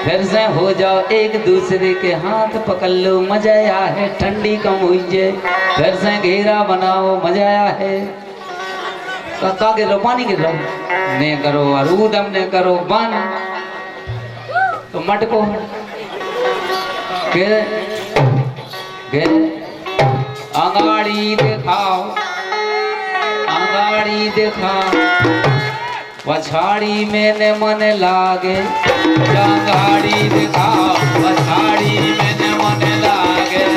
फिर से हो जाओ एक दूसरे के हाथ पकड़ लो, मजा आया है, ठंडी कम हुई है। फिर से घेरा बनाओ, मजा आया है। का गिर लो, पानी गिर लो, ने करो अरूदम ने करो बन, तो मटको के अंगाड़ी दिखाओ, अंगाड़ी दिखाओ, पछाड़ी में ने मन लागे, अंगाड़ी दिखाओ, पछाड़ी में ने मन लागे।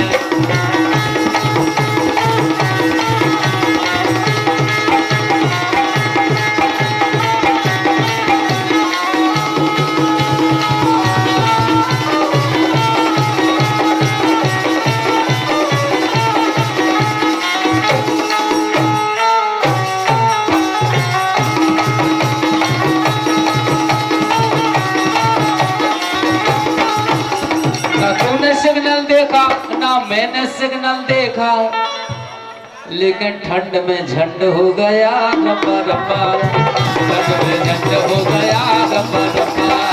सिग्नल देखा ना मैंने सिग्नल देखा, लेकिन ठंड में झंड हो गया रब्बा रब्बा, ठंड में झंड हो गया रब्बा रब्बा।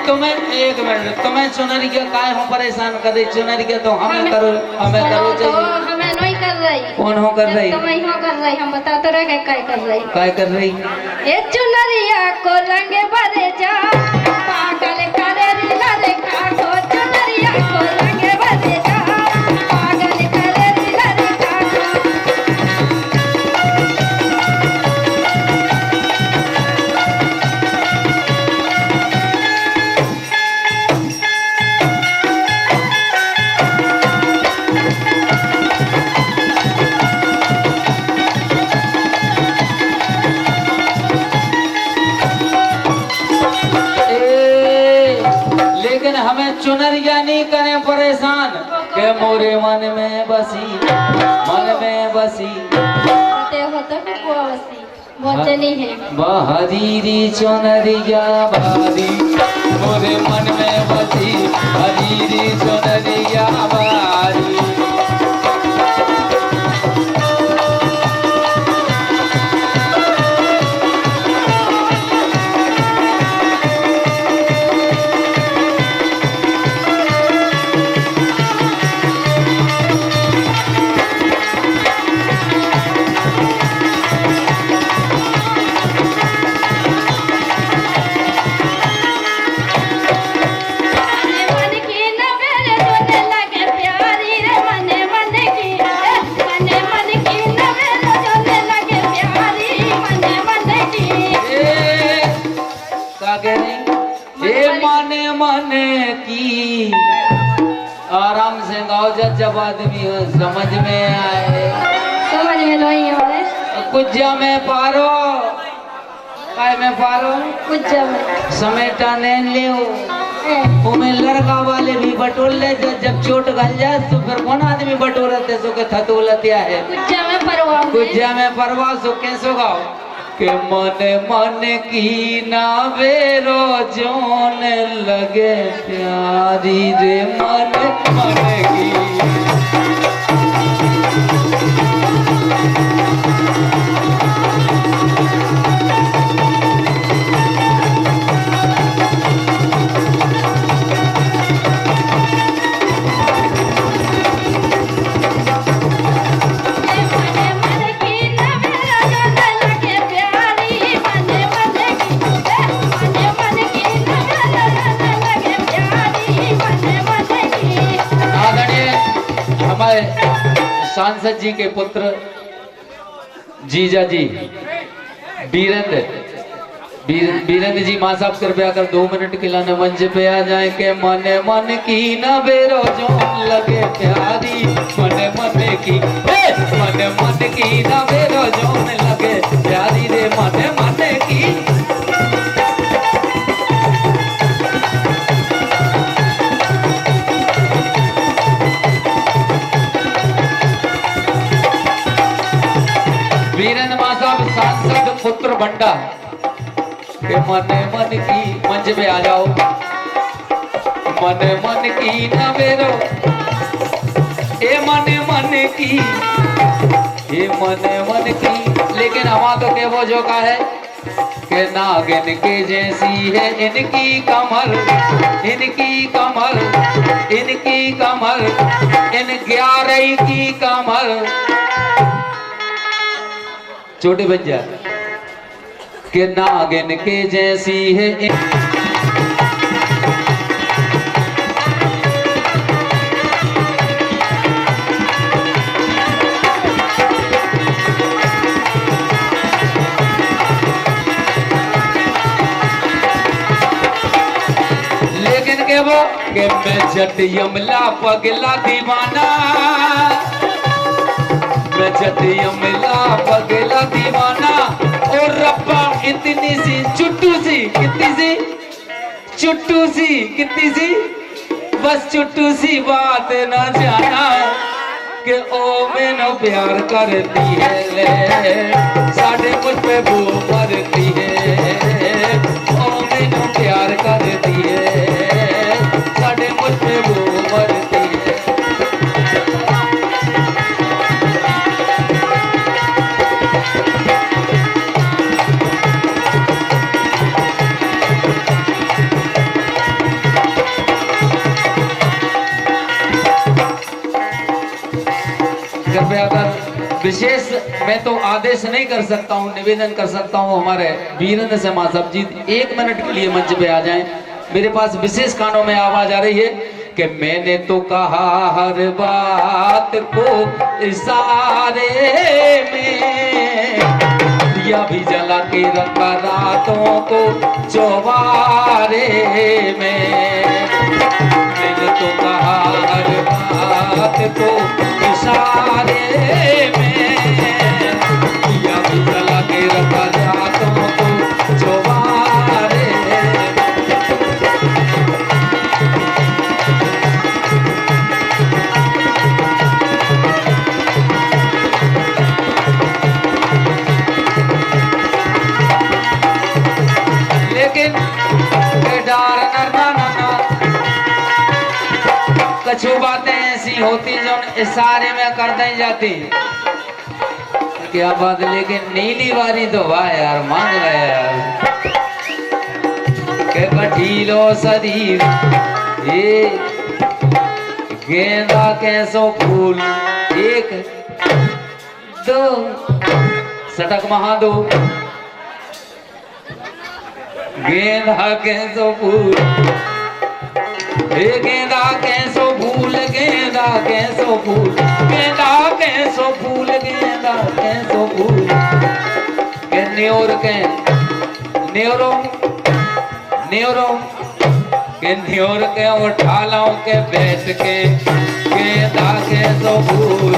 तुम्हें एक मिनट, तुम्हें चुनरिया काय हो परेशान कर रही? चुनरिया तो हमें करो, हमें करो चाहिए। हमें नहीं कर रही। कौन हो कर रही? तुम्हें हो कर रही। हम बता तो रहे काय कर रही। काय कर रही? ये चुनरिया को रंग भरे जा, पागल करे रीला रेखा को, चुनरिया को रंग भरे जा, पागल करे रीला रेखा को। चुनरिया नहीं करें परेशान के मोरे मन में बसी, मन में बसी बोचनी है बहरीरी चुनरिया बारी, मोरे मन में बसी हरीरी चुनरिया बारी। आराम से गाओ, जब आदमी हो समझ में आए, समझ में नहीं हो रहे। कुज्जा में पारो, काय में पारो, कुज्जा में समेटा ने लियो, उमें लड़का वाले भी बटोर ले। जब चोट गल जाए तो फिर कौन आदमी बटोरते सो के थतोलतिया है। कुज्जा में परवा, कुज्जा में परवा सो कैसो गाओ के मन मन की ना बेरो जोन लगे प्यारी रे, मन मन की। सांसद जी के पुत्र जीजा जी बीरेंद्र जी मां साहब कृपया कर 2 मिनट के लिए मंच पे आ जाए के मन मन की न बेरो जो लगे प्यारी मन मन की मन मन की ना मेरो जोन लगे प्यारी रे मन मन की। वीरेंद्र साहब सांसद पुत्र बंडा के मन मन की मंच पे आ जाओ। मन मन की न मेरो ए मन मन की ए मन मन की। लेकिन हवा तो के वो जो का है कि नागिन के जैसी है इनकी कमर इनकी कमर इनकी कमर इन 11 की कमर। छोटे बच्चा के नागिन के जैसी है लेकिन के वो के मैं जट यमला पगला दीवाना मैं जट यमला पगला दीवाना और रब्बा इतनी सी चुट्टू सी कितनी सी चुट्टू सी कितनी सी बस चुट्टू सी बात ना जाना कि ओ मैंने प्यार करती है साढ़े मुझ पे वो मरती है ओ मैंने प्यार करती है साढ़े मुझ पे वो मरती है। कृपया कर विशेष मैं तो आदेश नहीं कर सकता हूँ, निवेदन कर सकता हूँ हमारे वीरेंद्र शर्मा साहब जी 1 मिनट के लिए मंच पे आ जाएं। मेरे पास विशेष कानों में आवाज आ रही है कि मैंने तो कहा हर बात को इशारे में दिया भी जला के रखा रातों को चौबारे में। मैंने तो कहा हर बात को इशारे में दिया भी जला के रखा रातों को चौबारे में। लेकिन डार कछु बातें ऐसी होती जो इशारे में कर दी जाती क्या बात। लेकिन नीली वारी तो वाह यार मांग रहे यार के कठीलो शरीर ये गेंदा कैसो फूल 1 2 सटक महा 2 गेंदा कैसो फूल गेंदा कैसो फूल गेंदा कैसो फूल गेंदा कैसो फूल गेंदा कैसो फूल के न्योर के न्योरो न्योरो के न्योर के उठा लाऊं के बैठ के गेंदा कैसो फूल।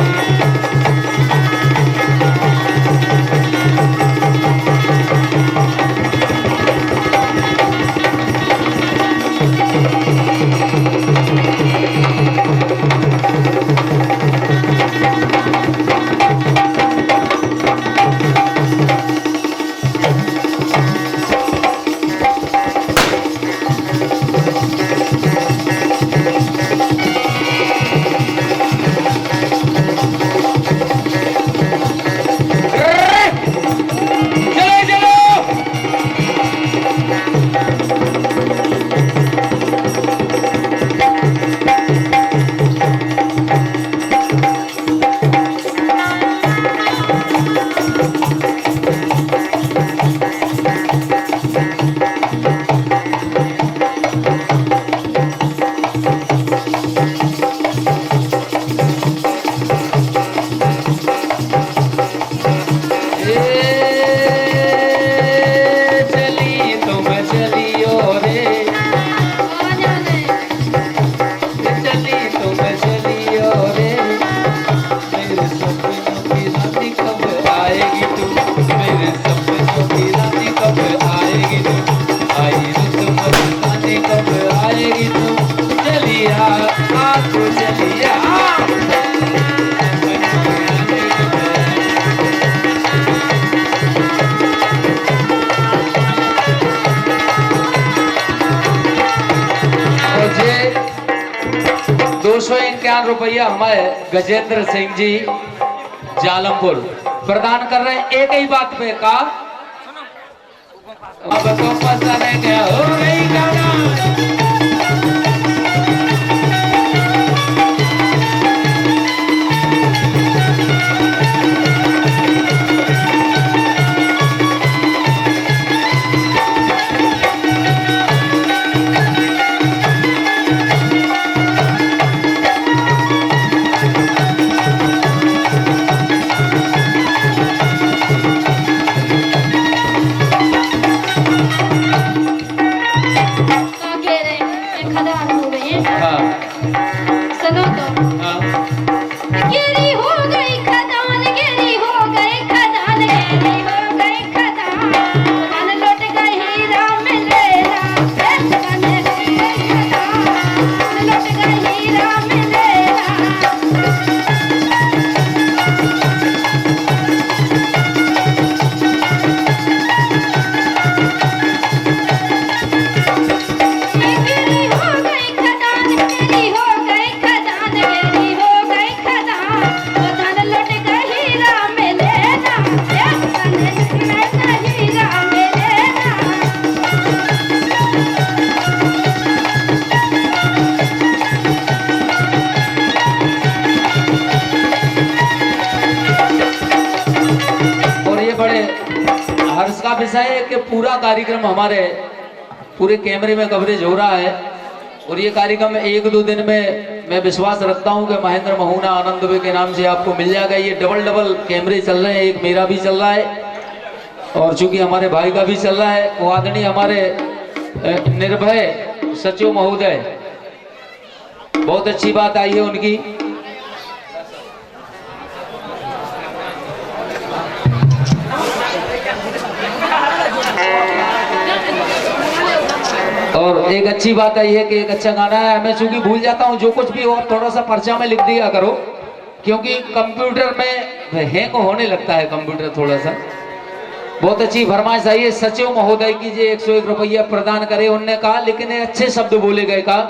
₹50 हमारे गजेंद्र सिंह जी जालमपुर प्रदान कर रहे हैं। एक ही बात पे का अब तो पसंद क्या हो गई गाना। सुनो तो गिरी हो गई खदान, गिरी हो गई खदान, गिरी हो गई खदान, धन लुट गई हीरा मिलेला, धन लुट गई खदान, लुट गई हीरा मिलेला। हर्ष का विषय है कि पूरा कार्यक्रम हमारे पूरे कैमरे में कवरेज हो रहा है और ये कार्यक्रम 1-2 दिन में मैं विश्वास रखता हूं कि महेंद्र महुना आनंद दुबे के नाम से आपको मिल जाएगा। ये डबल कैमरे चल रहे हैं, एक मेरा भी चल रहा है और चूंकि हमारे भाई का भी चल रहा है। वो आदरणीय हमारे निर्भय सचिव महोदय, बहुत अच्छी बात आई है उनकी। और एक अच्छी बात आई है कि एक अच्छा गाना है। मैं चूंकि भूल जाता हूँ जो कुछ भी और थोड़ा सा पर्चा में लिख दिया करो, क्योंकि कंप्यूटर में हैंग होने लगता है कंप्यूटर थोड़ा सा। बहुत अच्छी फरमाइश आई है सचिव महोदय की, जे ₹101 प्रदान करे। उनने कहा, लेकिन अच्छे शब्द बोले गए, कहा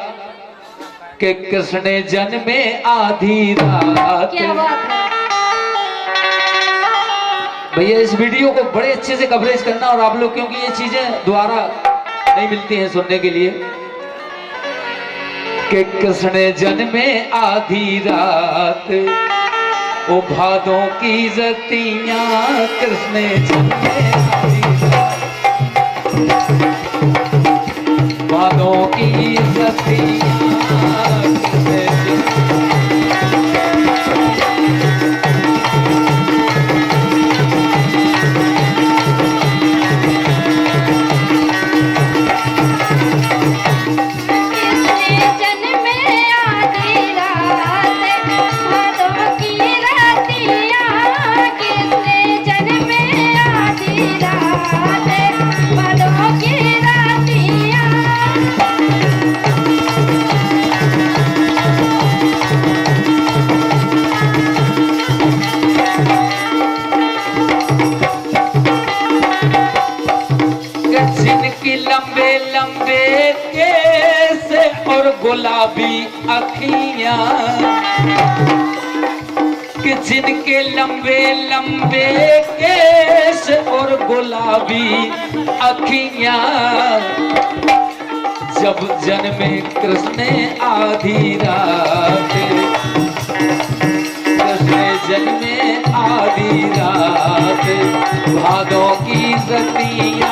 कि कृष्ण जन्मे आधी रात। क्या बात है भैया, इस वीडियो को बड़े अच्छे से कवरेज करना और आप लोग, क्योंकि ये चीजें दोबारा नहीं मिलती हैं सुनने के लिए। कि कृष्ण जन्मे आधी रात, ओ भादों की रतियां, कृष्ण जन्मे आधी रात, भादों की रतियां, कृष्ण गुलाबी अखियां, कि जिनके लंबे लंबे केस और गुलाबी अखियां, जब जन्मे कृष्ण आधी रात, कृष्ण जन्मे आधी रात, भादों की रतियां,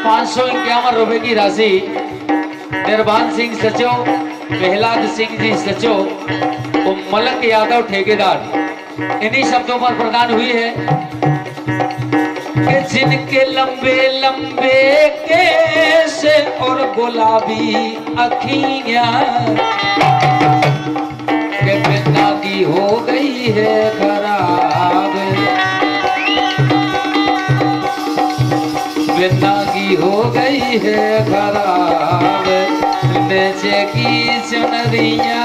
₹551 की राशि निर्वाण सिंह सचिव, प्रहलाद सिंह जी सचिव और मलक यादव ठेकेदार, इन्हीं शब्दों पर प्रदान हुई है। कि जिनके लंबे लंबे केस और गुलाबी अखियां, के बिना की हो गई है खराब, बिन्ना की हो गई है खराब बेचे की चुनरिया।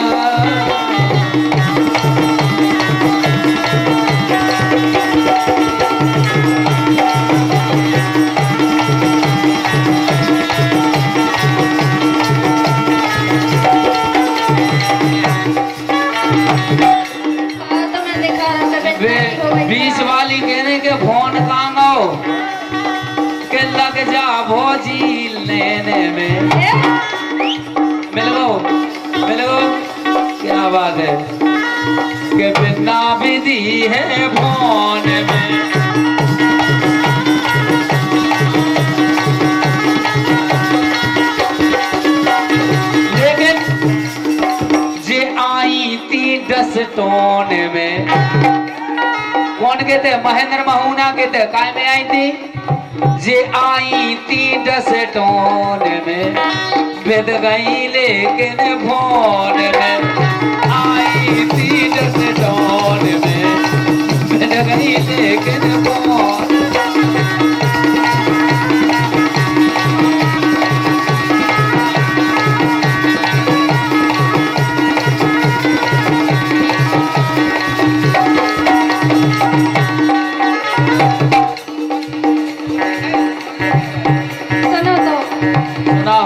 बीच वाली कहने के फोन कांगो के लग जा भोजी लेने में मिल गो क्या बात है के बिना विधि है फोन में। लेकिन जे आई थी 10 टोन में कौन कहते महेंद्र महुना कहते काय में आई थी जे आई थी 10 टोन में भेद गई लेकिन फोन में आई थी 10 टोन में भेद गई लेकिन फोन।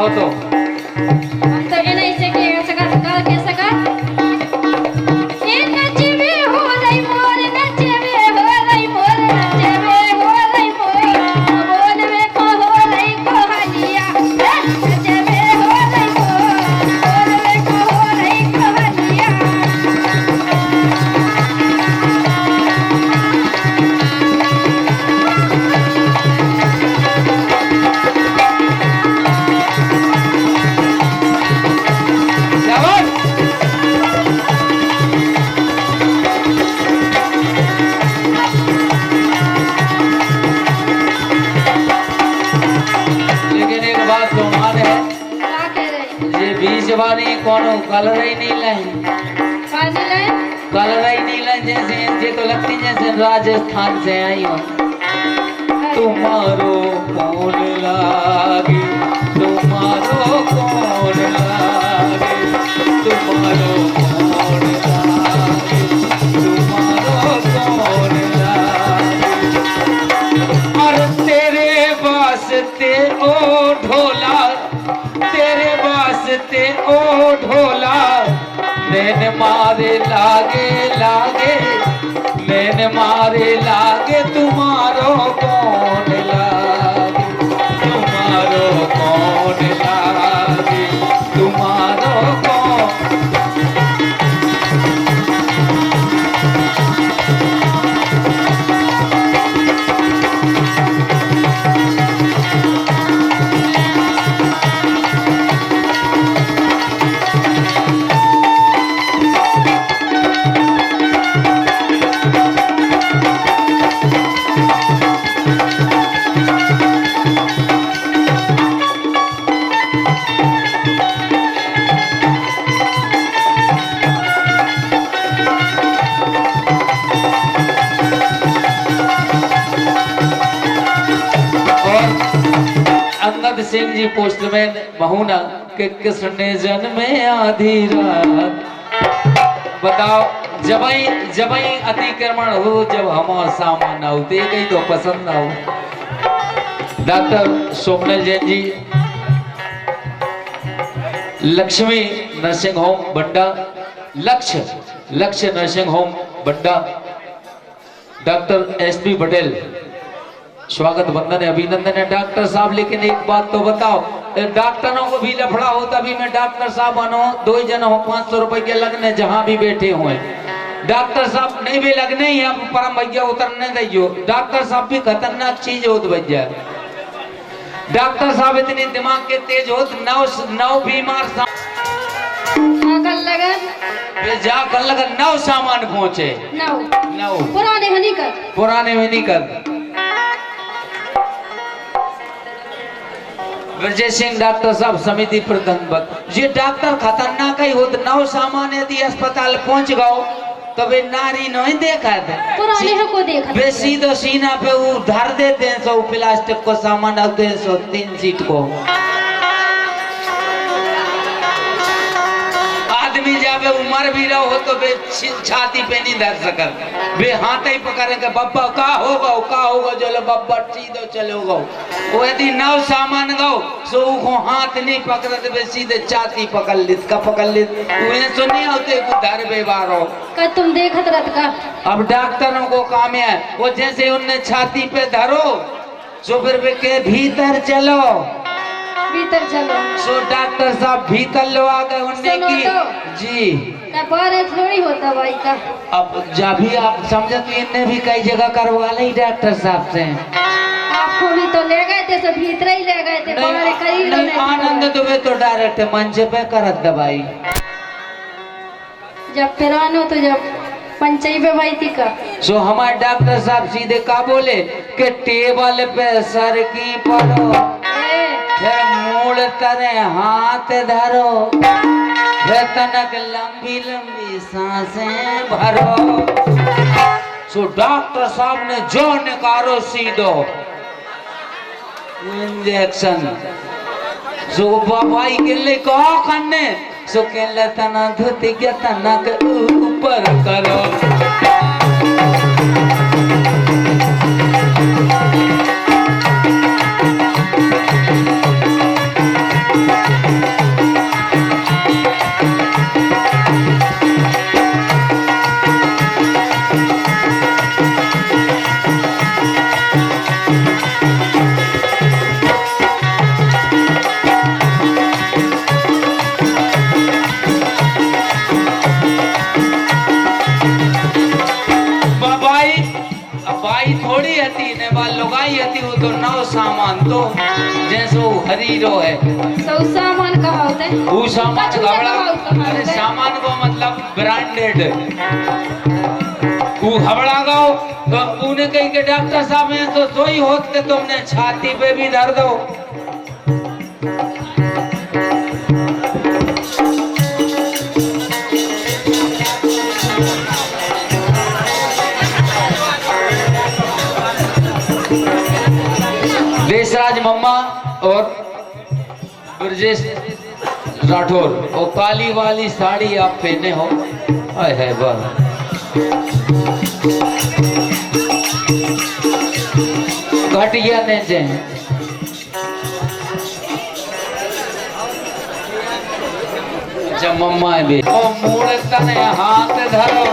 हो तो हम तो ये नहीं से कि सका के सका ये नचवे हो रही मोर नचवे हो रही मोर नचवे हो रही मोर बोलवे को हो रही कहानिया नचवे हो रही मोर बोलवे को हो रही कहानिया। जवानी कोनो कलर ही नहीं लाइन कलर ही नहीं लाइन जैसे ये तो लगती जैसे राजस्थान से आई हो। तुम्हारो कौन लागे तुम्हारो कौन लागे तुम्हारो कौन लागे तुम्हारो कौन लागे और तेरे वास्ते ओ ढोला तेरे वास्ते ओ ढोला मैंने मारे लागे लागे मैंने मारे लागे तुम्हारो कौन लागे तुम्हारो कौन लागे तुम्हारो कौन। अंगद सिंह जी पोस्टमैन महुना के किसने जन्मे आधी रात। बताओ जबई अतिक्रमण हो जब हमारा सामान आओ ते कहीं तो पसंद आओ। Doctor सोमनल Jain ji Lakshmi nursing home बड्डा लक्ष्य नर्सिंग होम बड्डा डॉक्टर एसपी पटेल स्वागत वंदन है अभिनंदन है डॉक्टर साहब। लेकिन एक बात तो बताओ डॉक्टरों को भी लफड़ा होता भी मैं डॉक्टर साहब बनो 2 जन हो 500 रुपए के लगने जहां भी बैठे हुए डॉक्टर साहब नहीं भी लगने ही आप परम भैया उतरने दो। डॉक्टर साहब भी खतरनाक चीज होत भैया डॉक्टर साहब इतने दिमाग के तेज होत 9 बीमार जा कर लगा 9 सामान पहुंचे 9 पुराने में नहीं कर विजय सिंह डॉक्टर साहब समिति प्रधान ये डॉक्टर खतरनाक ही हो 9 सामान यदि अस्पताल पहुंच गओ कभी नारी नहीं देखा थे पुराने को देखा वे सीधो सीना पे वो धर देते हैं सो प्लास्टिक को सामान रखते हैं सो 3 सीट को आदमी जावे उम्र भी रहो तो वे छाती पे नहीं धर सकत वे हाथ ही पकड़ेंगे बब्बा का होगा जो लो बब्बा सीधो चलो गो वो यदि नव सामान गो सो वो हाथ नहीं पकड़ते वे सीधे छाती पकड़ लित का पकड़ लित उन्हें सुनिए होते को धर बेवारो का तुम देखत रहत का अब डॉक्टरों को काम है वो जैसे उनने छाती पे धरो सो फिर वे के भीतर चलो भीतर चलो सो डॉक्टर साहब भीतर लो आ गए उनने सुनो की तो। जी बारे थोड़ी होता भाई का अब जब भी आप समझो तो इनने भी कई जगह करवा ली डॉक्टर साहब से आपको भी तो ले गए थे सब भीतर ही ले गए थे बाहर कहीं नहीं आनंद तो वे तो डायरेक्ट मंच पे करत दवाई जब पिरानो तो जब पंचाई पे भाई थी का सो हमारे डॉक्टर साहब सीधे का बोले कि टेबल पे सर की पड़ो फिर मूड तने हाथ धरो फिर तनक लंबी लंबी सांसें भरो सो डॉक्टर साहब ने जो निकारो सीधो इंजेक्शन सो बाबाई के लिए कहा करने सो के तना धोती के तना के ऊपर करो बाई थोड़ी हती ने बाल लुगाई हती वो तो नौ सामान तो जैसो हरीरो है सौ सामान कहा होता है वो सामान कछु घबड़ा कहा होता है। अरे सामान को मतलब ब्रांडेड वो हबड़ा गाओ तो उन्हें कही के डॉक्टर साहब हैं तो सोई होत के तुमने छाती पे भी धर दो देशराज मम्मा और ब्रजेश राठौर और काली वाली साड़ी आप पहने हो आए है वाह घटिया ने जे जब मम्मा है भी ओ मूड़ तने हाथ धरो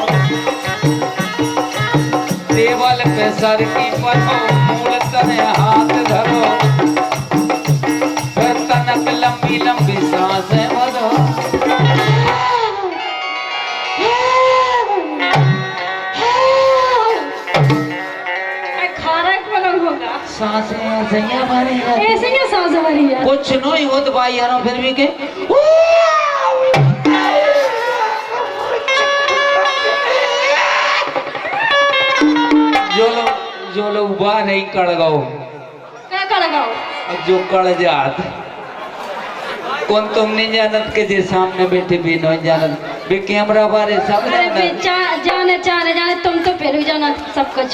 टेबल पे सर की पढ़ो मूड़ तने हाथ धरो फिर तनक लंबी लंबी सांसें भरो सांसें ऐसे ही भरी है ऐसे क्या सांस भरी है कुछ नहीं होत भाई यारों फिर भी के जो लोग बाहर नहीं कड़ गाओ क्या कर गाओ अब जो कड़ जात कौन तुम नहीं जानत के जे सामने बैठे भी नहीं जानत भी कैमरा बारे सब अरे बे जानत जाने तुम तो फिर भी जाना सब कुछ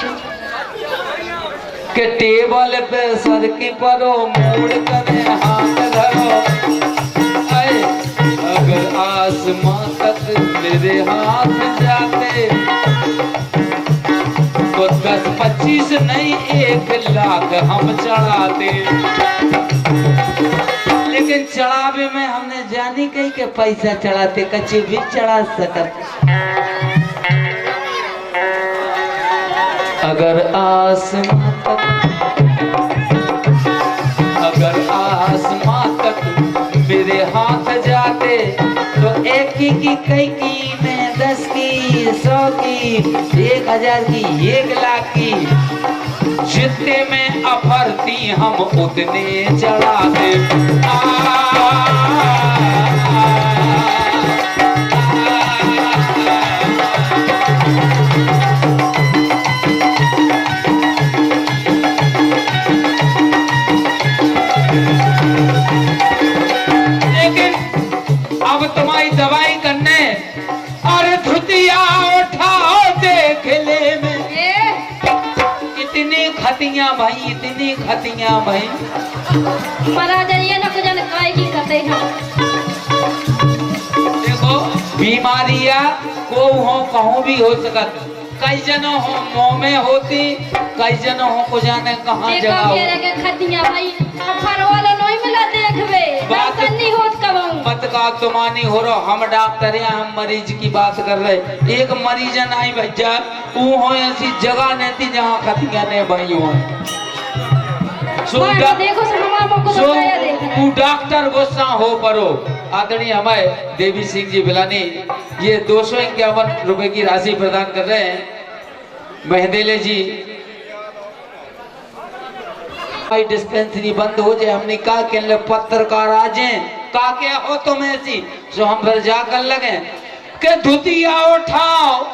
के टेबल पे सर की परो मूड करे हाथ धरो आए अगर आसमां तक मेरे हाथ जाते तो 10-25 नहीं 1 लाख हम चढ़ाते लेकिन चढ़ावे में हमने जानी कही के पैसा चढ़ाते कच्चे भी चढ़ा सकत अगर आसमां तक मेरे हाथ जाते तो 1 की कई की में 10 की 100 की 1000 की 1 लाख की जितने में अफरती हम उतने चढ़ाते लेकिन अब तुम्हारी दवाई करने और धुतिया उठा इतनी खतियां भाई मरा जाइए ना कुछ काय की कते हम। देखो बीमारियां को हो कहूं भी हो सकत, कई जनो हो मुंह में होती, कई जनो हो को जाने कहां देखो जगह हो। मेरे के खतियां भाई फर वाला नहीं मिला देखबे बात दर्शन नहीं होत कबहू। मत का तुमानी हो रहा, हम डॉक्टर हैं, हम मरीज की बात कर रहे। एक मरीज नहीं भैया वो हो ऐसी जगह नहीं थी जहाँ खतियां ने भाई हो। देखो से हमारा को बताया देखना तू डॉक्टर गुस्सा हो परो। आदरणीय हमारे देवी सिंह जी बिलानी ये 251 रुपए की राशि प्रदान कर रहे हैं। महदेले जी डिस्पेंसरी बंद हो जाए, हमने कहा के लिए पत्रकार आ जाए, का क्या हो तुम ऐसी जो हम फिर जाकर लगे के धुतिया उठाओ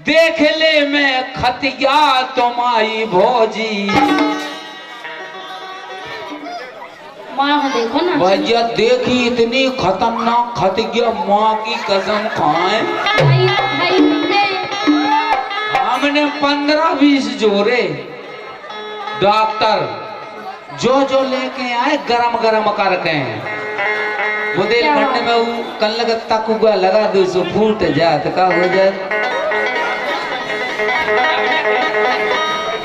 देख ले मैं खतिया तुम्हारी भोजी। माँ देखो ना भैया देखी इतनी खतरनाक खतिया, माँ की कसम खाए भाई भाई हमने 15-20 जोड़े डॉक्टर जो लेके आए गरम गरम करके बुंदेलखंड में वो कल तक लगा दो सो फूट जात का हो जाए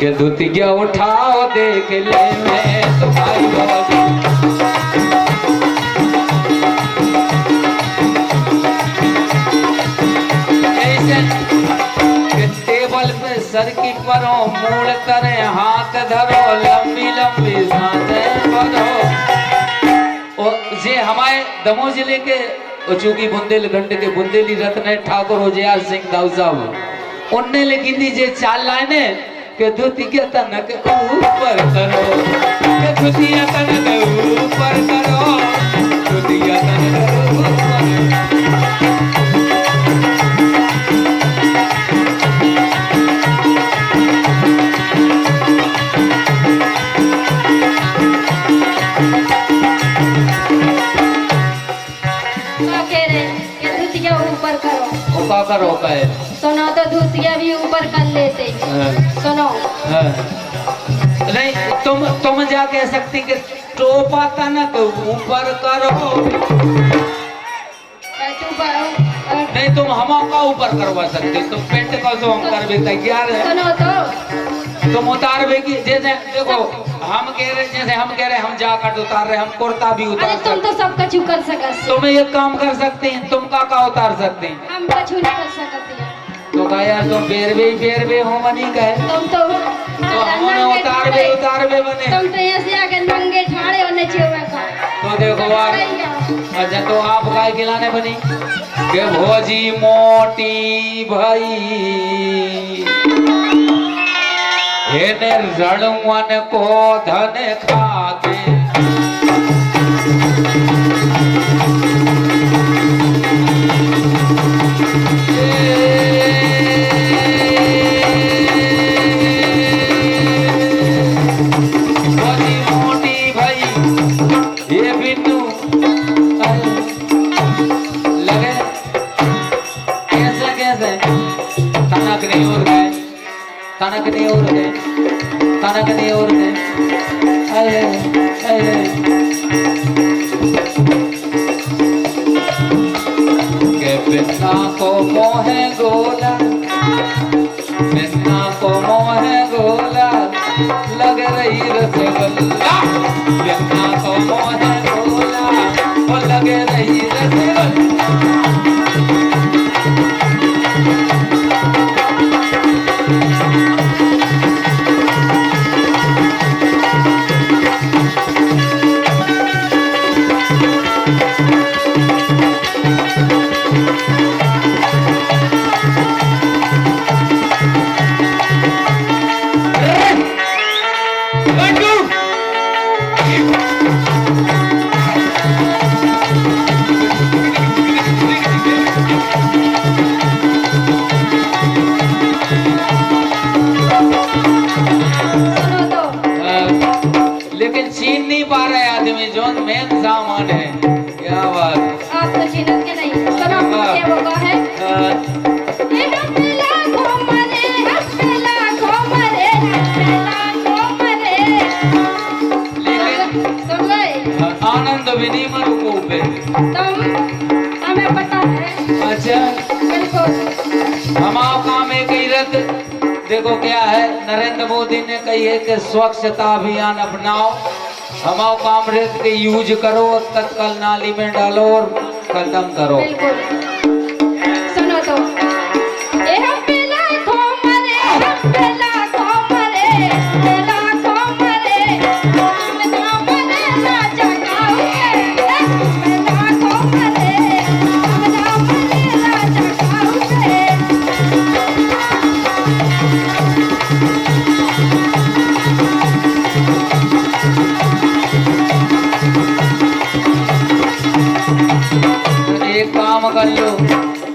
के धुतिया उठाओ देख ले मैं तुम्हारी भौजी। टेबल पे सर की परो मूड़ करे हाथ धरो लंबी लंबी सांसें भरो। और ये हमारे दमोह जिले के चूंकि बुंदेलखंड के बुंदेली रत्न ठाकुर होजियार सिंह दाऊ साहब उनने लिखी थी जे 4 लाइनें के धुतिया तनक ऊपर करो, के धुतिया तनक ऊपर करो, धुतिया तनक ऊपर। का करो है सुनो तो धुतिया भी ऊपर कर लेते सुनो नहीं तुम जा कह सकती कि टोपा तनक ऊपर करो नहीं तुम हम का ऊपर करवा सकते तुम पेंट का तो हम कर भी तैयार है। सुनो तो तुम उतार भी की जैसे देखो हम कह रहे जैसे हम कह रहे हम जाकर उतार रहे हम कुर्ता भी उतार अरे तुम तो सब कुछ कर सकते तुम एक काम कर सकते हैं तुम का उतार सकते हैं हम कुछ नहीं कर सकते तो कहा यार तुम बेरबे हो मनी कहे तुम तो उतार बे बने तुम तो ऐसे आके नंगे ठाड़े होने चाहिए का तो देखो यार अच्छा तो आप गाय खिलाने बनी के भोजी मोटी भाई हेने रणवन को धन खाके तनक नहीं और गए के बिन्ना को मोहे गोला बिन्ना को मोहे गोला लग रही रसगुल्ला बिन्ना को मोहे गोला वो लग रही रसगुल्ला सामान है क्या बात आप तो छीनत के नहीं सुनो क्या वो का है हसला घोमरे हसला घोमरे हसला घोमरे भी नहीं मरो को पे। तुम हमें पता है। अच्छा बिल्कुल। हमारा काम है कई रत देखो क्या है, नरेंद्र मोदी ने कही है कि स्वच्छता अभियान अपनाओ। हमारा काम रेत के यूज करो और तत्काल नाली में डालो और खत्म करो। बिल्कुल। सुनो तो ये हम पीला को मरे, हम पीला को मरे, पीला को मरे, हम ना मरे राजा काऊके, पीला को मरे, हम ना मरे राजा काऊके। एक काम कर लो,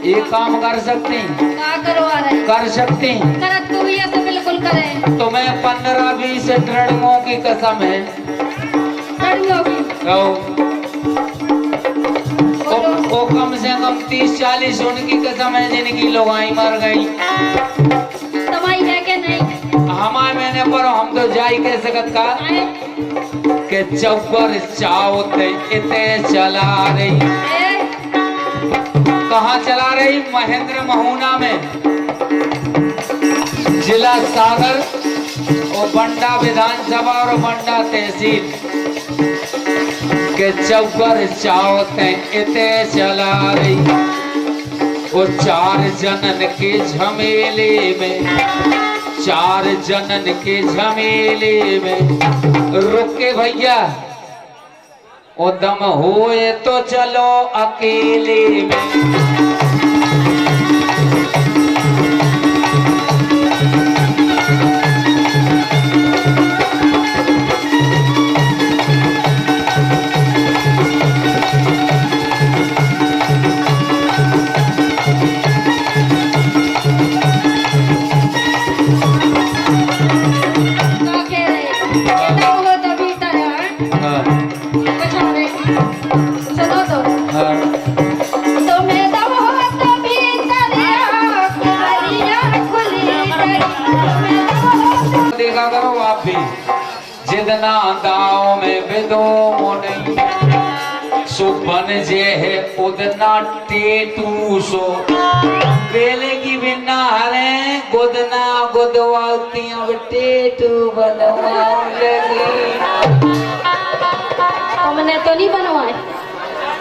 एक काम कर सकते हैं, का करो आ रहे कर सकते हैं। करत तू ये तो बिल्कुल करे। तुम्हें 15-20 ड्रमों की कसम है। लड़ियों की कहो वो कम से कम 30-40 उनकी कसम है जिनकी लोगाई मर गई। दवाई है कि नहीं? हमारे मैंने पर हम तो जाई कह सकत का आए? के चौपर चावते इते चला रही। ए? कहाँ चला रही? महेंद्र महुना में, जिला सागर और बंडा विधानसभा और बंडा तहसील के चौपर चावते इते चला रही। वो 4 जनन के झमेले में, 4 जनन के झमेले में रुके भैया। ओ दम होए तो चलो अकेले में। का कह रहे? ये तो हो तो भीतर है। हाँ, बचा रे। सुनो तो हाँ। तुम्हें दम हो तो भीतर है, खुलिया खुली डरी। तुम्हें दम हो तो देखा करो आप भी, जितना दाव में विदो नहीं सो बन जे है उतना टेटू सो। बेले की बिना हरे गुदना गुदवाती अब टेटू बनवाओ लगी। तुमने तो नहीं बनवाए।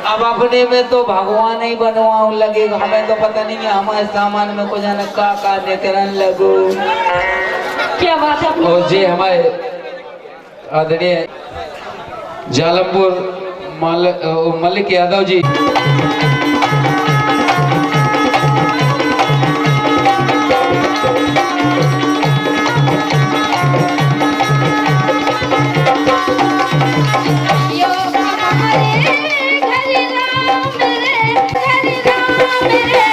अब अपने में तो भगवान ही बनवाओ लगेगा, हमें तो पता नहीं है हमारे सामान में कुछ जाने का निकलन लगो। क्या बात है? और जे हमारे आदरणीय जालमपुर मलिक यादव जी यो हमारे घर राम रे, घर राम रे, गया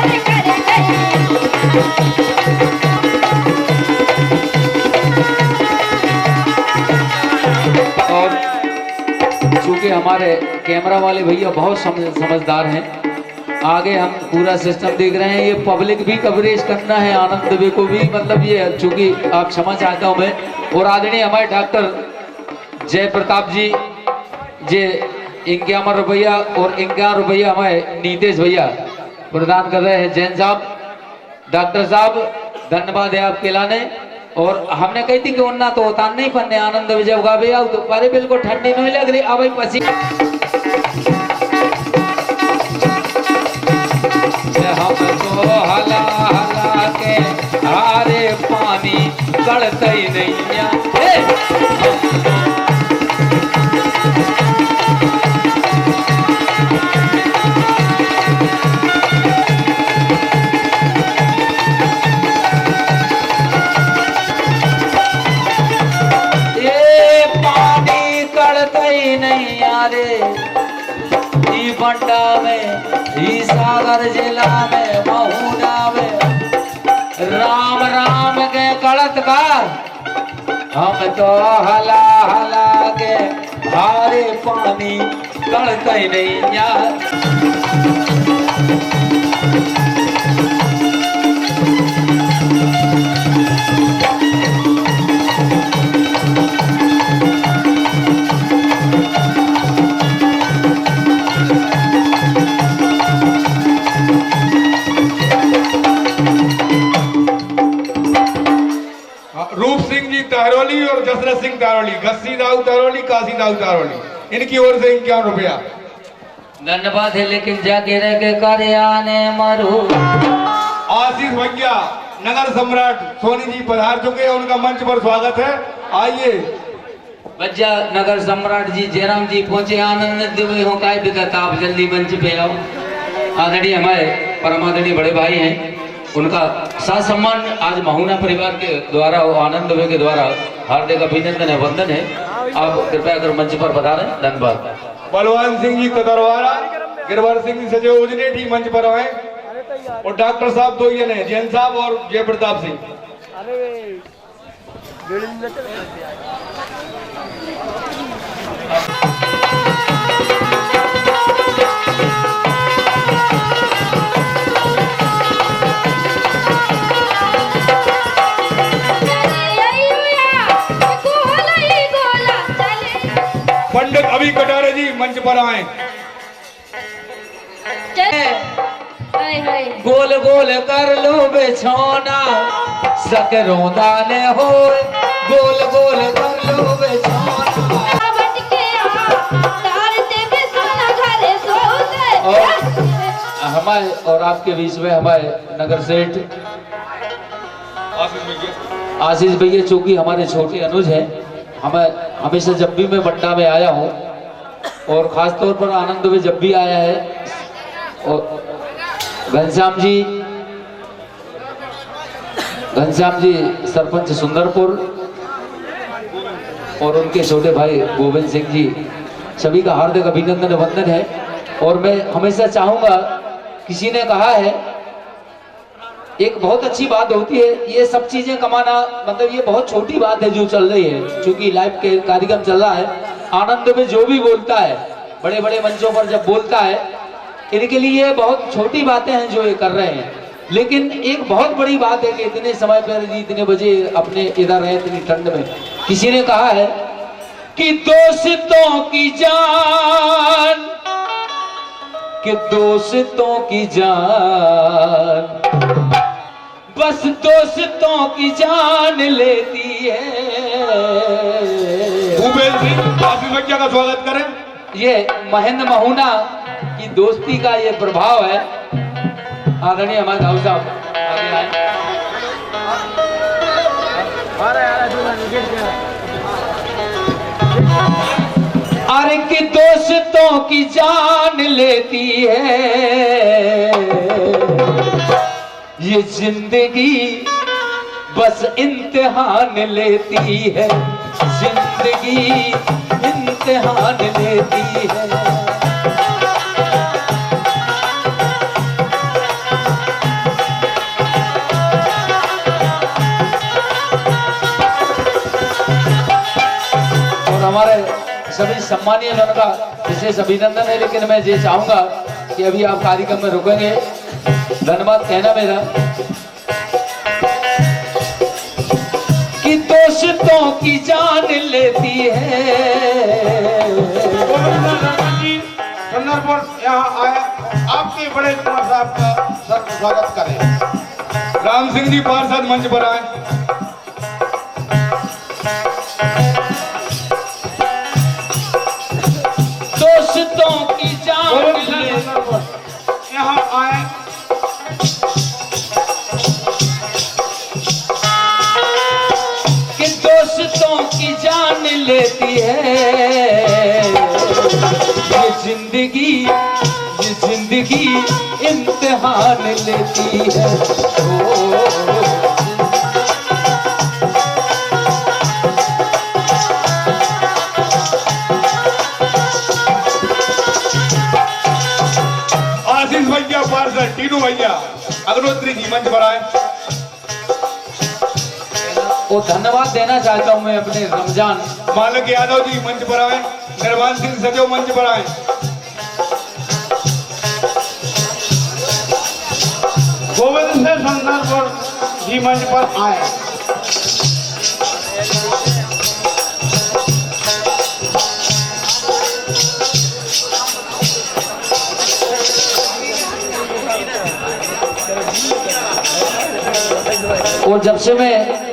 रे कर गई। और चूंकि हमारे कैमरा वाले भैया बहुत समझदार हैं, आगे हम पूरा सिस्टम देख रहे हैं। ये पब्लिक भी कवरेज करना है, आनंद दुबे को भी, मतलब ये चूंकि आप क्षमा चाहता हूँ मैं। और आदरणीय हमारे डॉक्टर जय प्रताप जी जे 51 रुपया और 51 रुपया हमारे नीतेश भैया प्रदान कर रहे हैं। जैन साहब, डॉक्टर साहब धन्यवाद है आपके लाने। और हमने कही थी कि उन्ना तो होता नहीं पन्ने आनंद जब गावे आओ तो पारे बिल्कुल ठंडी नहीं लग रही। अब पसी हम तो हला हला के हारे पानी गड़ते ही नहीं। नहीं यारे ई बंडा में, ई सागर जिला में, महुना में राम राम के कड़त का हम तो हला हला के हारे पानी कड़ते ही नहीं यार। रूप सिंह जी तारोली और जसरत सिंह तारोली, गस्सी दाऊ तारोली, काशी दाऊ तारोली, इनकी ओर से 51 रुपया। धन्यवाद है, लेकिन जाके रह के कार्याने मरू। आशीष भैया नगर सम्राट सोनी जी पधार चुके हैं, उनका मंच पर स्वागत है। आइए बच्चा नगर सम्राट जी जयराम जी पहुंचे, आनंद दिवे हो काय बिगत, आप जल्दी मंच पे आओ। आदरणीय हमारे परमादरणीय बड़े भाई हैं, उनका साथ सम्मान आज महुना परिवार के द्वारा और आनंद दुबे के द्वारा हार्दिक अभिनंदन है, वंदन है। आप कृपया कर मंच पर पधारें। धन्यवाद। बलवान सिंह जी कदरवारा, गिरवर सिंह जी सजे उजनेठी मंच पर आए, और डॉक्टर साहब दो ये हैं, जैन साहब और जय प्रताप सिंह। पंडित अभी कटारे जी मंच पर आए। गोल गोल कर लो बेछौना सकरों दाने हो, गोल गोल कर लो बेछौना। और हमारे और आपके बीच में हमारे नगर सेठ आशीष भैया, चूंकि हमारे छोटे अनुज हैं, हमें हमेशा जब भी मैं बट्टा में आया हूँ और खास तौर पर आनंद में जब भी आया है, और घनश्याम जी सरपंच सुंदरपुर और उनके छोटे भाई गोविंद सिंह जी, सभी का हार्दिक अभिनंदन वंदन है। और मैं हमेशा चाहूंगा, किसी ने कहा है एक बहुत अच्छी बात होती है, ये सब चीजें कमाना मतलब ये बहुत छोटी बात है जो चल रही है, क्योंकि लाइव के कार्यक्रम चल रहा है। आनंद में जो भी बोलता है, बड़े बड़े मंचों पर जब बोलता है, इनके लिए बहुत छोटी बातें हैं जो ये कर रहे हैं, लेकिन एक बहुत बड़ी बात है कि इतने समय पर इतने बजे अपने इधर है, इतनी ठंड में। किसी ने कहा है कि दोस्तों की जान, कि दोस्तों की जान बस दोस्तों की जान लेती है। भूपेंद्र सिंह आशीष भैया का स्वागत करें। ये महेंद्र महुना की दोस्ती का ये प्रभाव है। आदरणीय हमारे दाऊ साहब आगे आए। अरे कि दोस्तों की जान लेती है ये जिंदगी, बस इम्तिहान लेती है, जिंदगी इम्तिहान लेती है। और हमारे सभी सम्मानीय जन का विशेष अभिनंदन है, लेकिन मैं ये चाहूंगा कि अभी आप कार्यक्रम में रुकेंगे। धन्यवाद कहना मेरा कि दोस्तों की जान लेती है। यहाँ आए, आपके बड़े कुमार साहब का स्वागत करें। राम सिंह जी पार्षद मंच पर आए। दोस्तों की जान यहाँ आए। कि दोस्तों की जान लेती है ये जिंदगी इम्तिहान लेती है। आशीष भैया पार्षद, टीनू भैया अग्नोत्री जी मंच पर आए। वो धन्यवाद देना चाहता हूं मैं अपने रमजान मालक यादव जी मंच पर आए। निर्वाण सिंह सजो मंच पर आए। गोविंद से सुंदरपुर जी मंच पर आए। और जब से मैं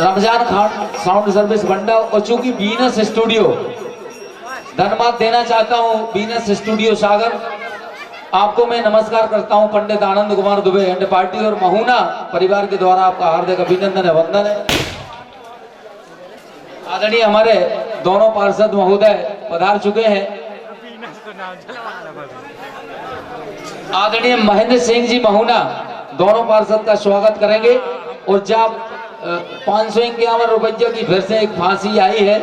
रमजान खान साउंड सर्विस बंडा और चूंकि वीनस स्टूडियो धन्यवाद देना चाहता हूं, वीनस स्टूडियो सागर आपको मैं नमस्कार करता हूं। पंडित आनंद कुमार दुबे एंड पार्टी और महुना परिवार के द्वारा आपका हार्दिक अभिनंदन है, वंदन है। आदरणीय हमारे दोनों पार्षद महोदय पधार चुके हैं। आदरणीय महेंद्र सिंह जी महुना दोनों पार्षद का स्वागत करेंगे। और जब 551 रुपये की फिर से एक फांसी आई है,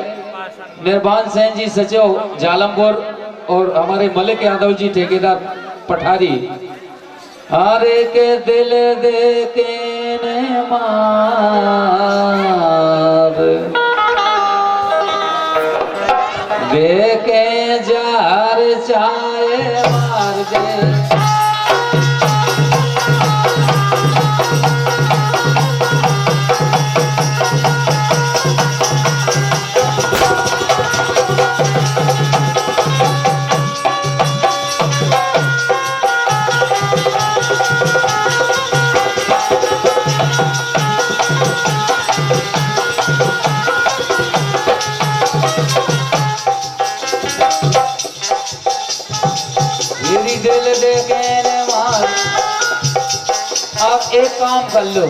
निर्वाण सेन जी सचिव जालमपुर और हमारे मलिक यादव जी ठेकेदार पठारी। हरे के दिल दे के मार दे के जार चाहे मार दे। दिल दे के मार। अब एक काम कर लो,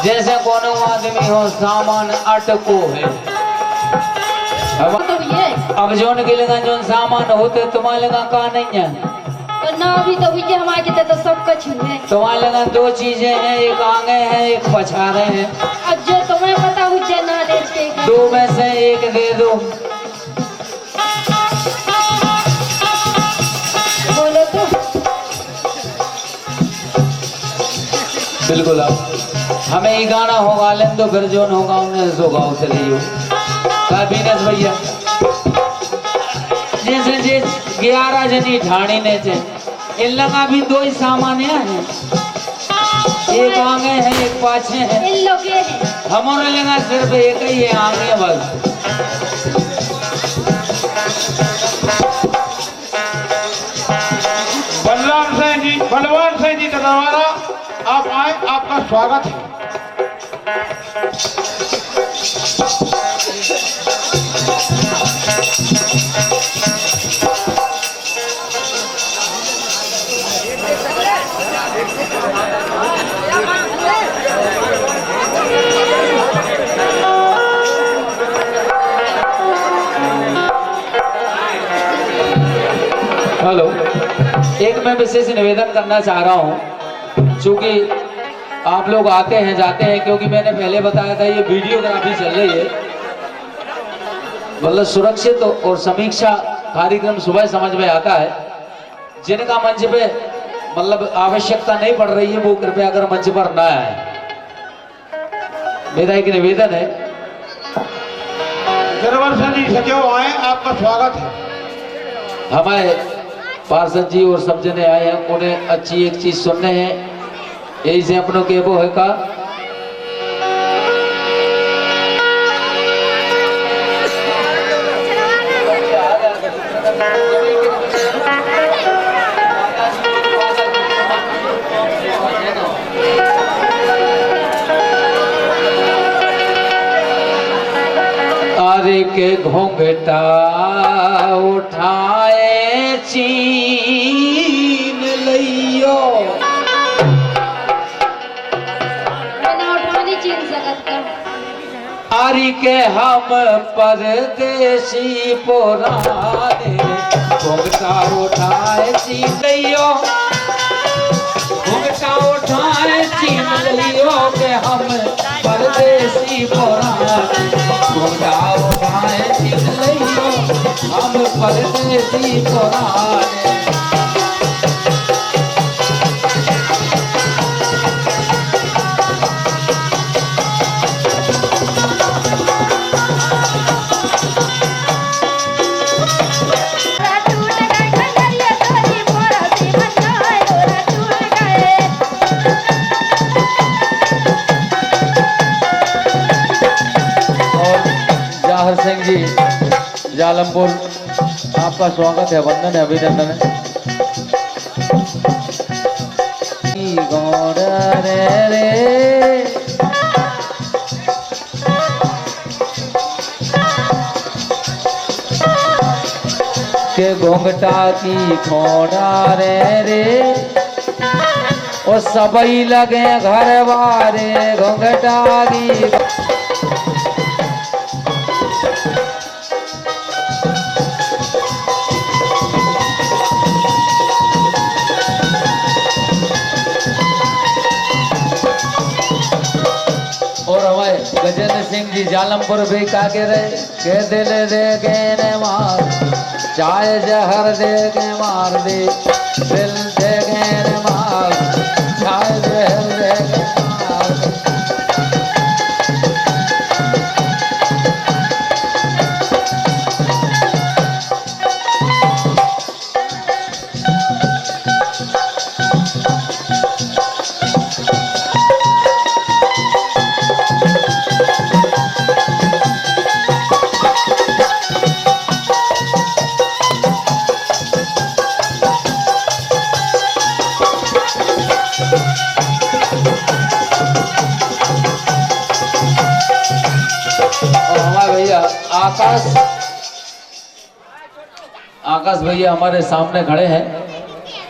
जैसे कोनो आदमी हो सामान अटको है, अब जो निकलेगा जो सामान होते तुम्हारे लगा का नहीं है तो ना भी तो ये हमारे तो सब कुछ है। तुम्हारे लगा दो चीजें हैं, एक आगे है एक पछाड़े हैं। अब जो तुम्हें पता हुआ ना लेते दो में से एक दे दो। बोलो तो बिल्कुल। अब हमें ये गाना होगा लेन तो फिर जो होगा उन्हें सो गाँव से लियो बीनस भैया। जैसे जिस 11 जनी ठाणी ने चे इन लगा भी दो ही सामान हैं, एक आगे है एक पाछे है। इन लोग ये है हमारे लगा सिर्फ एक ही है आगे बस। बलवान सिंह जी का दरबारा आप आए, आपका स्वागत है। हेलो, एक मैं विशेष निवेदन करना चाह रहा हूं, चूंकि आप लोग आते हैं जाते हैं, क्योंकि मैंने पहले बताया था ये वीडियोग्राफी चल रही है, मतलब सुरक्षित और समीक्षा कार्यक्रम सुबह समझ में आता है। जिनका मंच पे मतलब आवश्यकता नहीं पड़ रही है वो कृपया अगर मंच पर ना आए, मेरा एक निवेदन है। सचिव आए, आपका स्वागत है। हमारे पार्षद जी और सब जने आए हैं, उन्हें अच्छी एक चीज सुनने हैं, यही से अपनों के वो है का आरे के घोंघटा उठाए चीन लियो। चीन सकत कर आरी के हम परदेसी पुराने घोंघटा उठाए चीन लियो। घोंघटा उठाए चीन लियो के हम परदेसी पुराने घोंघटा उठाए चीन लियो हम परदेसी पुराने। सिंह जी जालमपुर, आपका स्वागत है, वंदन है, अभिनंदन है। के घोंघटा की खोड़ा रे ओ सबई लगे घर बारे घोंघटा की। और हमारे गजेंद्र सिंह जी जालमपुर भी का के रहे के दिल दे के ने मार चाय जहर दे के मार दे दिल दे के ने मार चाय जहर दे के मार दे। आकाश आकाश भैया हमारे सामने खड़े हैं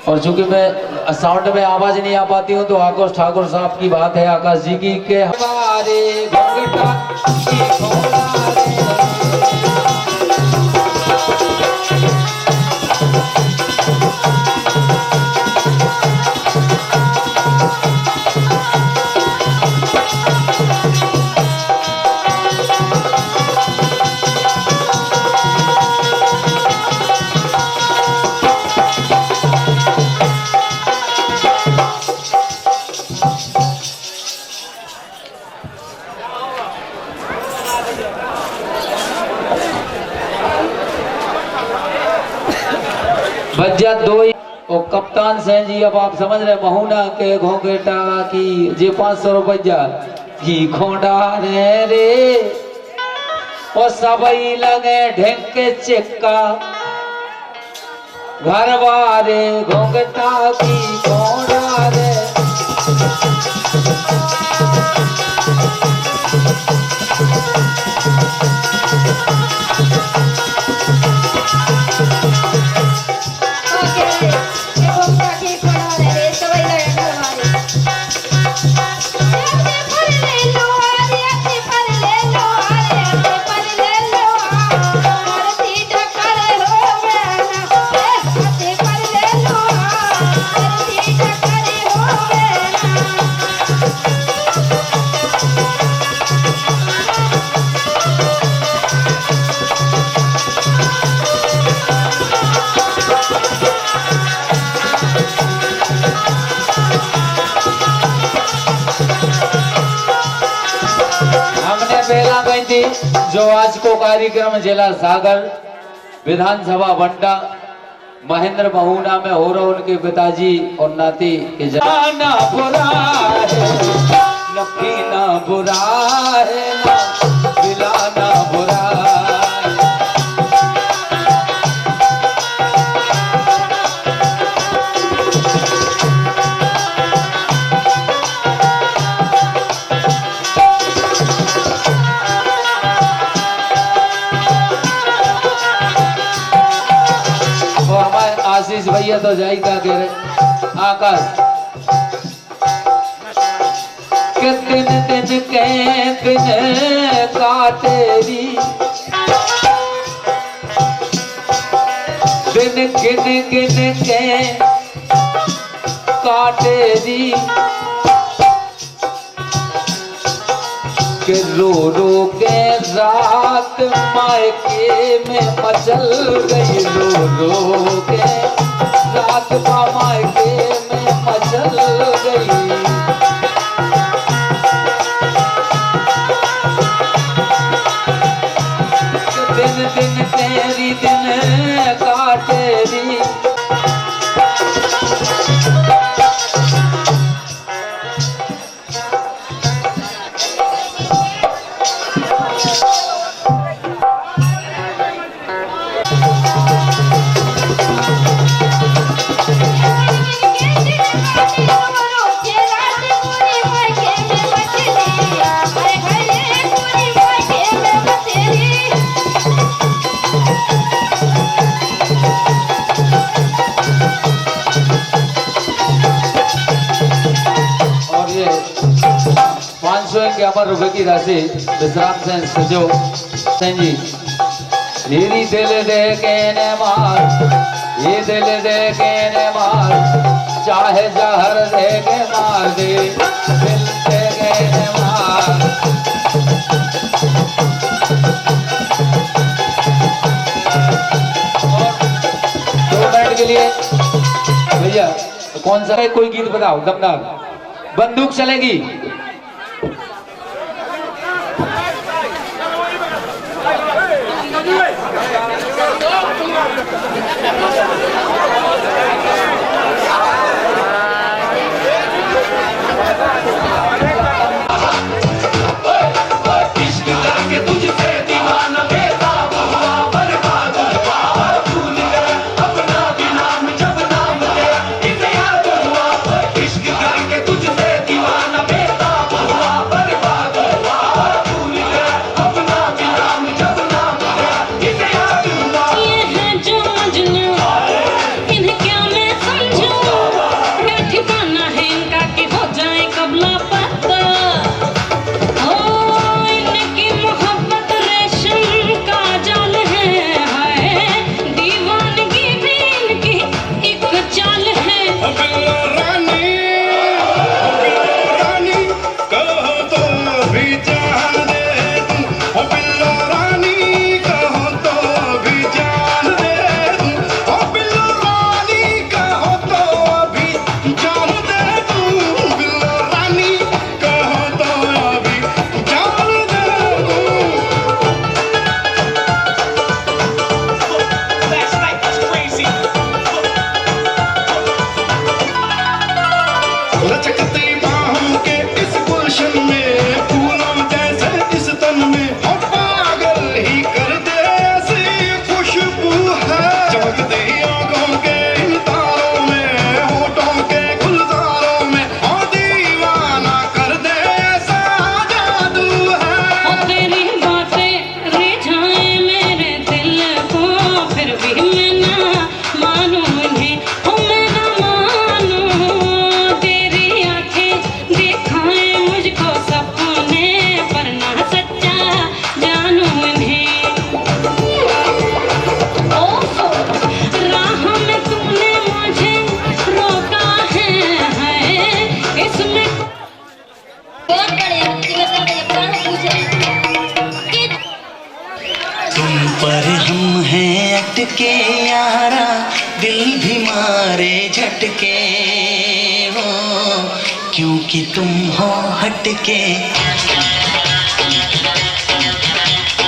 और चूंकि मैं साउंड में आवाज नहीं आ पाती हूँ तो आकाश ठाकुर साहब की बात है आकाश जी की के हमारे घोंघटा की खोड़ा भज्जा दो ही ओ कप्तान सेन जी। अब आप समझ रहे महुना के घोंघटा की जे 500 रुपया की खोड़ा रे ओ सबई लगे ढेक के चिक्का घर वारे घोंघटा की खोड़ा रे। जो आज को कार्यक्रम जिला सागर विधानसभा बंडा महेंद्र महुना में हो रहा उनके पिताजी और नाती के जाना बुरा है नफीना बुरा है ना दिलाना बुरा आशीष भैया तो जाई का कह रहे आकाश के दिन दिन के दिन काटेरी दिन गिन गिन के काटेरी के रो रो के रात मायके में मचल गई रो रो के रात मायके में मचल गई दिन दिन तेरी दिन काटेरी के रुपए की राशि विश्राम से सजो सेन जी। मेरी दिल दे के ने मार, ये दिल दे के ने मार, चाहे जहर दे के मार दे, दिल दे के ने मार। दो मिनट के लिए भैया कौन सा है, कोई गीत बताओ दमदार। बंदूक चलेगी। झटके यारा दिल भी मारे झटके हो, क्योंकि तुम हो हटके।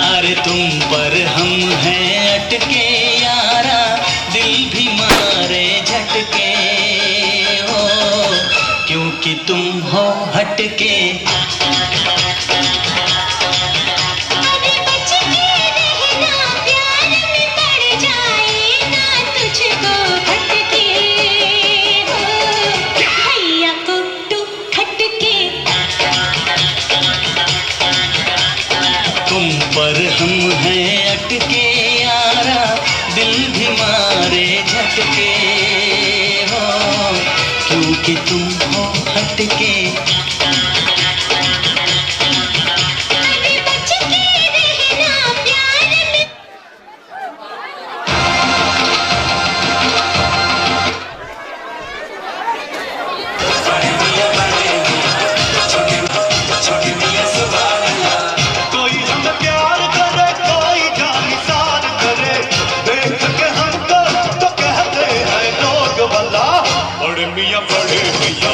अरे तुम पर हम हैं अटके यारा दिल भी मारे झटके हो, क्योंकि तुम हो हटके। पर हम हैं अटके यारा दिल भी मारे झटके हो, क्योंकि तुम हो हटके। मियां बड़े भैया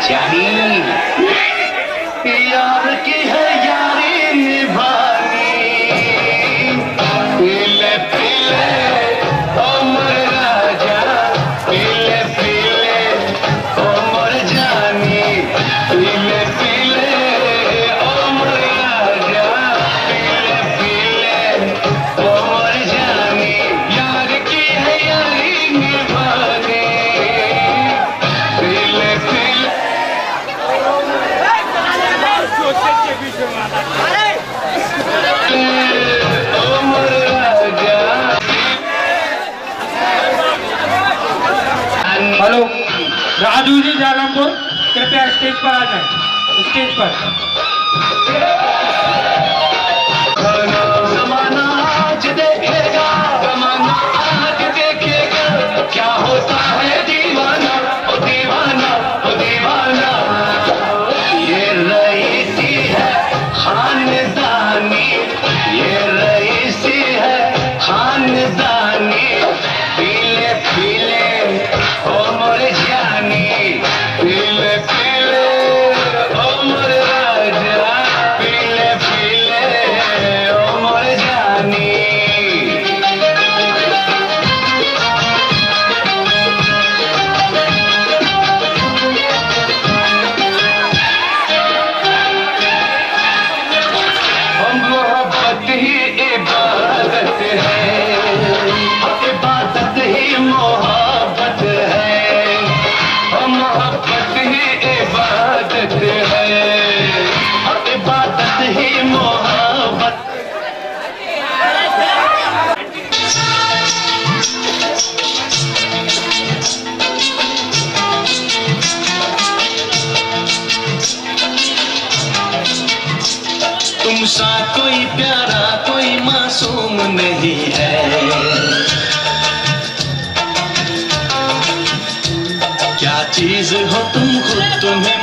जानी यार की है यारी निभानी, पीले पीले उमर राजा, पीले पीले उमर जानी, पीले पीले उमर राजा, पीले पीले उमर जानी, यार की है यारी निभानी, पीले पीले उमर राजा। हेलो, राजू जी जालमपुर, कृपया स्टेज पर आ जाएं। स्टेज पर जमाना आज देखेगा, जमाना आज देखेगा, क्या होता है दीवाना, ओ दीवाना, ओ दीवाना। ये रईसी है खानदानी, ये रईसी है खानदानी, पीले पीले उमर जानी, पीले पीले उमर राजा, पीले पीले उमर जानी। हम मोहब्बत ही इबादत है, इबादत ही मोहब्बत है, हम मोहब्बत ही इबादत है, इबादत ही मोहब्बत। तुम सा कोई प्यारा कोई मासूम नहीं है, क्या चीज हो तुम खुद तुम्हें